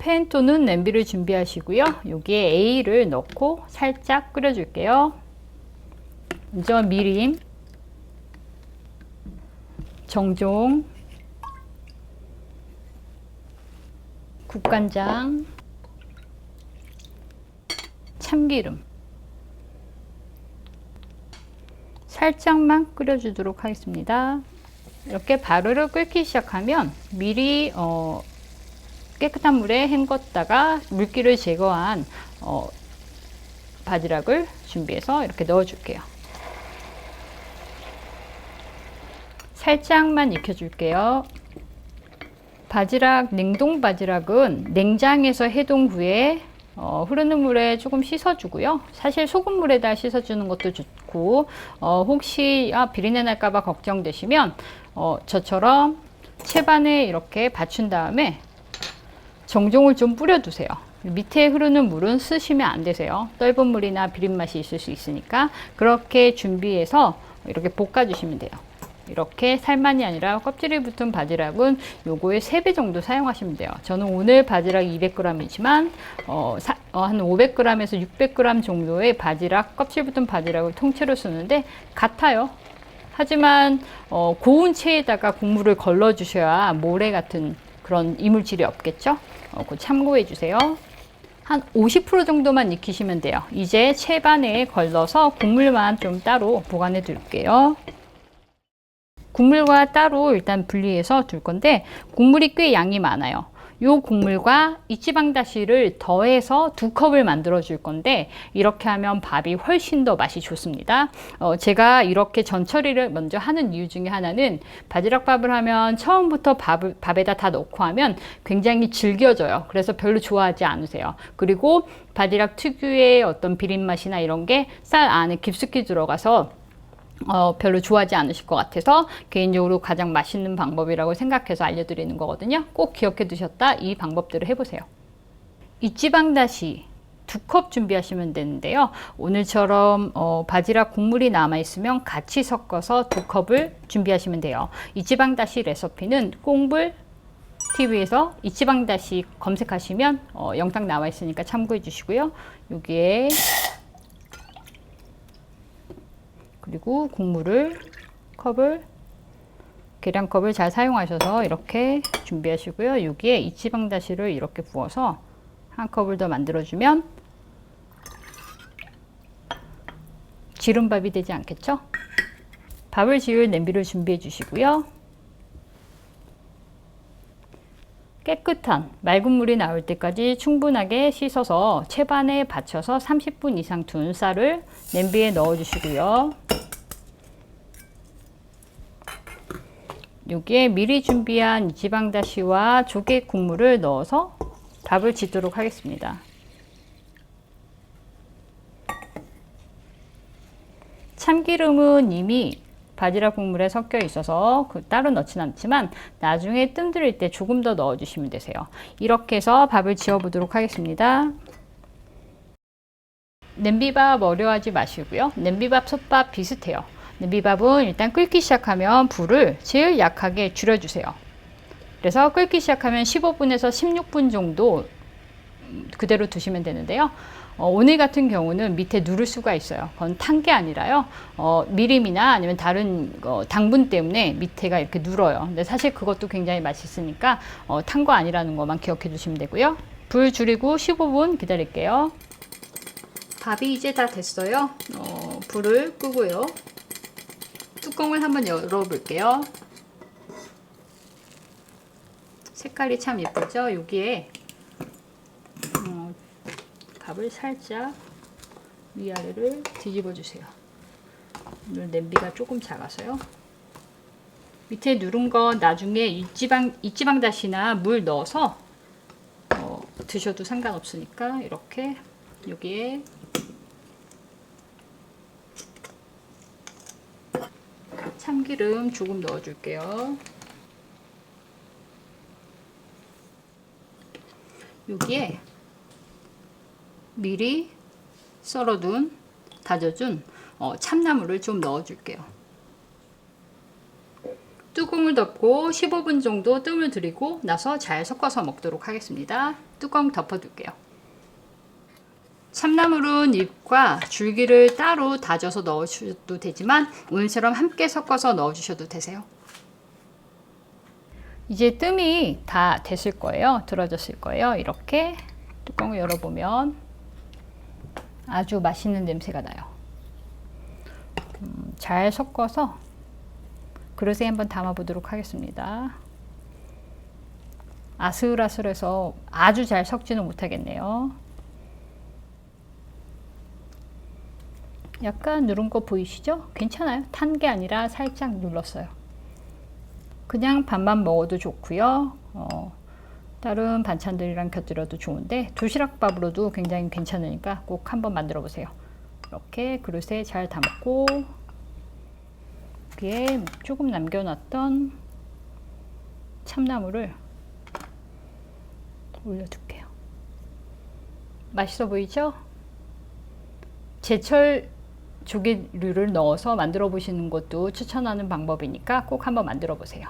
팬 또는 냄비를 준비하시고요. 여기에 A를 넣고 살짝 끓여줄게요. 먼저 미림, 정종, 국간장, 참기름 살짝만 끓여주도록 하겠습니다. 이렇게 바르르 끓기 시작하면 미리 깨끗한 물에 헹궜다가 물기를 제거한 바지락을 준비해서 이렇게 넣어줄게요. 살짝만 익혀줄게요. 바지락, 냉동 바지락은 냉장에서 해동 후에 흐르는 물에 조금 씻어주고요. 사실 소금물에다 씻어주는 것도 좋고, 혹시 비린내 날까봐 걱정되시면 저처럼 채반에 이렇게 받친 다음에 정종을 좀 뿌려두세요. 밑에 흐르는 물은 쓰시면 안 되세요. 떫은 물이나 비린 맛이 있을 수 있으니까 그렇게 준비해서 이렇게 볶아주시면 돼요. 이렇게 살만이 아니라 껍질이 붙은 바지락은 요거의 3배 정도 사용하시면 돼요. 저는 오늘 바지락 200g이지만 한 500g에서 600g 정도의 바지락, 껍질 붙은 바지락을 통째로 쓰는데 같아요. 하지만 고운 체에다가 국물을 걸러 주셔야 모래 같은 그런 이물질이 없겠죠. 그거 참고해 주세요. 한 50% 정도만 익히시면 돼요. 이제 채반에 걸러서 국물만 좀 따로 보관해 둘게요. 국물과 따로 일단 분리해서 둘 건데 국물이 꽤 양이 많아요. 요 국물과 이치방다시를 더해서 2컵을 만들어 줄 건데 이렇게 하면 밥이 훨씬 더 맛이 좋습니다. 제가 이렇게 전처리를 먼저 하는 이유 중에 하나는 바지락밥을 하면 처음부터 밥에다 다 넣고 하면 굉장히 질겨져요. 그래서 별로 좋아하지 않으세요. 그리고 바지락 특유의 어떤 비린맛이나 이런 게 쌀 안에 깊숙이 들어가서 별로 좋아하지 않으실 것 같아서 개인적으로 가장 맛있는 방법이라고 생각해서 알려드리는 거거든요. 꼭 기억해 두셨다 이 방법대로 해보세요. 이치방다시 2컵 준비하시면 되는데요. 오늘처럼 바지락 국물이 남아있으면 같이 섞어서 2컵을 준비하시면 돼요. 이치방다시 레시피는 꽁불 TV에서 이치방다시 검색하시면 영상 나와 있으니까 참고해 주시고요. 여기에 그리고 국물을 계량컵을 잘 사용하셔서 이렇게 준비하시고요. 여기에 이치방다시를 이렇게 부어서 한 컵을 더 만들어주면 지름밥이 되지 않겠죠? 밥을 지을 냄비를 준비해 주시고요. 깨끗한 맑은 물이 나올 때까지 충분하게 씻어서 채반에 받쳐서 30분 이상 둔 쌀을 냄비에 넣어 주시고요. 여기에 미리 준비한 이치방다시와 조개 국물을 넣어서 밥을 짓도록 하겠습니다. 참기름은 이미 바지락 국물에 섞여 있어서 따로 넣진 않지만 나중에 뜸 들일 때 조금 더 넣어 주시면 되세요. 이렇게 해서 밥을 지어 보도록 하겠습니다. 냄비밥 어려워하지 마시고요. 냄비밥, 솥밥 비슷해요. 냄비밥은 일단 끓기 시작하면 불을 제일 약하게 줄여주세요. 그래서 끓기 시작하면 15분에서 16분 정도 그대로 두시면 되는데요. 오늘 같은 경우는 밑에 누를 수가 있어요. 그건 탄 게 아니라요. 미림이나 아니면 다른 당분 때문에 밑에가 이렇게 눌어요. 근데 사실 그것도 굉장히 맛있으니까 탄 거 아니라는 것만 기억해 주시면 되고요. 불 줄이고 15분 기다릴게요. 밥이 이제 다 됐어요. 불을 끄고요. 뚜껑을 한번 열어볼게요. 색깔이 참 예쁘죠? 여기에 밥을 살짝 위아래를 뒤집어 주세요. 오늘 냄비가 조금 작아서요. 밑에 누른 거 나중에 이치방다시나 물 넣어서 드셔도 상관없으니까 이렇게 여기에 참기름 조금 넣어줄게요. 여기에 미리 다져둔 참나물을 좀 넣어줄게요. 뚜껑을 덮고 15분 정도 뜸을 들이고 나서 잘 섞어서 먹도록 하겠습니다. 뚜껑 덮어둘게요. 참나물은 잎과 줄기를 따로 다져서 넣으셔도 되지만 오늘처럼 함께 섞어서 넣어주셔도 되세요. 이제 뜸이 다 됐을 거예요. 들어졌을 거예요. 이렇게 뚜껑을 열어보면 아주 맛있는 냄새가 나요. 잘 섞어서 그릇에 한번 담아 보도록 하겠습니다. 아슬아슬해서 아주 잘 섞지는 못하겠네요. 약간 누른 거 보이시죠? 괜찮아요. 탄 게 아니라 살짝 눌렀어요. 그냥 밥만 먹어도 좋고요. 다른 반찬들이랑 곁들여도 좋은데 도시락밥으로도 굉장히 괜찮으니까 꼭 한번 만들어 보세요. 이렇게 그릇에 잘 담고 여기에 조금 남겨놨던 참나물을 올려둘게요. 맛있어 보이죠? 제철 조개류를 넣어서 만들어 보시는 것도 추천하는 방법이니까 꼭 한번 만들어 보세요.